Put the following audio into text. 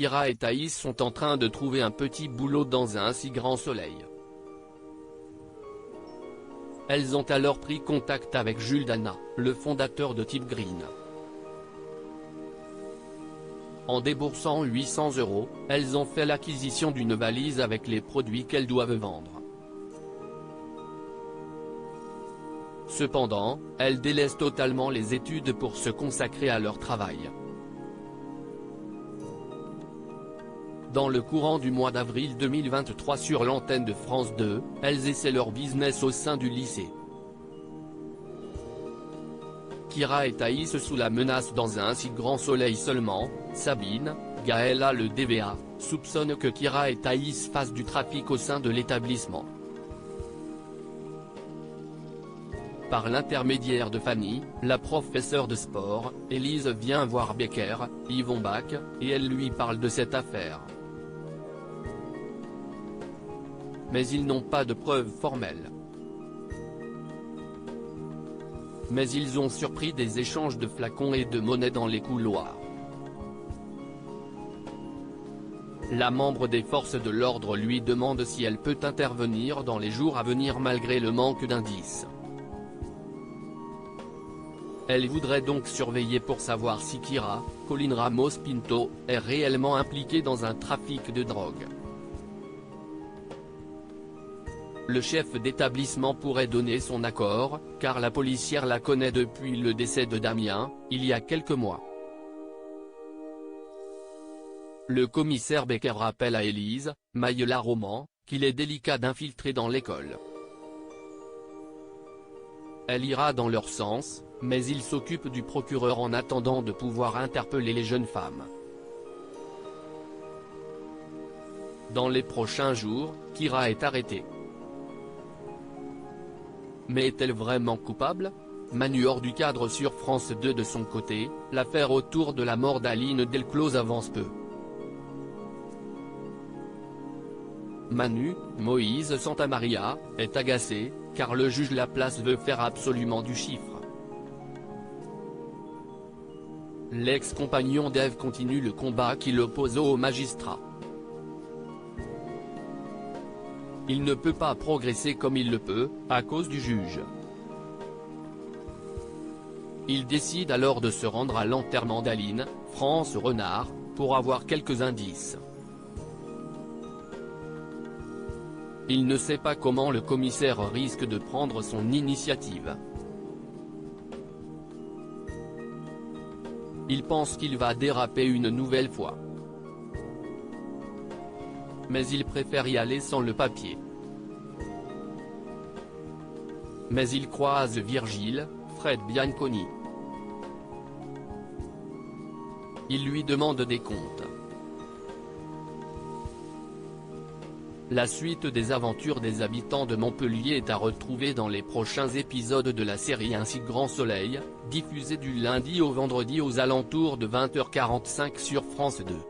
Kira et Thaïs sont en train de trouver un petit boulot dans un si grand soleil. Elles ont alors pris contact avec Jules Dana, le fondateur de Type Green. En déboursant 800 €, elles ont fait l'acquisition d'une valise avec les produits qu'elles doivent vendre. Cependant, elles délaissent totalement les études pour se consacrer à leur travail. Dans le courant du mois d'avril 2023 sur l'antenne de France 2, elles essaient leur business au sein du lycée. Kira et Thaïs sous la menace dans un si grand soleil seulement. Sabine, Gaëlla le DVA, soupçonne que Kira et Thaïs fassent du trafic au sein de l'établissement. Par l'intermédiaire de Fanny, la professeure de sport, Élise vient voir Becker, Yvon Bach, et elle lui parle de cette affaire. Mais ils n'ont pas de preuves formelles. Mais ils ont surpris des échanges de flacons et de monnaie dans les couloirs. La membre des forces de l'ordre lui demande si elle peut intervenir dans les jours à venir malgré le manque d'indices. Elle voudrait donc surveiller pour savoir si Kira, Colline Ramos Pinto, est réellement impliquée dans un trafic de drogue. Le chef d'établissement pourrait donner son accord, car la policière la connaît depuis le décès de Damien, il y a quelques mois. Le commissaire Becker rappelle à Élise, Maille-la-Roman, qu'il est délicat d'infiltrer dans l'école. Elle ira dans leur sens, mais il s'occupe du procureur en attendant de pouvoir interpeller les jeunes femmes. Dans les prochains jours, Kira est arrêtée. Mais est-elle vraiment coupable? Manu hors du cadre sur France 2 de son côté, l'affaire autour de la mort d'Aline Delclos avance peu. Manu, Moïse Santamaria, est agacé, car le juge Laplace veut faire absolument du chiffre. L'ex-compagnon d'Ève continue le combat qui l'oppose au magistrat. Il ne peut pas progresser comme il le peut, à cause du juge. Il décide alors de se rendre à l'enterrement d'Aline, France Renard, pour avoir quelques indices. Il ne sait pas comment le commissaire risque de prendre son initiative. Il pense qu'il va déraper une nouvelle fois. Mais il préfère y aller sans le papier. Mais il croise Virgile, Fred Bianconi. Il lui demande des comptes. La suite des aventures des habitants de Montpellier est à retrouver dans les prochains épisodes de la série Un si grand soleil, diffusée du lundi au vendredi aux alentours de 20h45 sur France 2.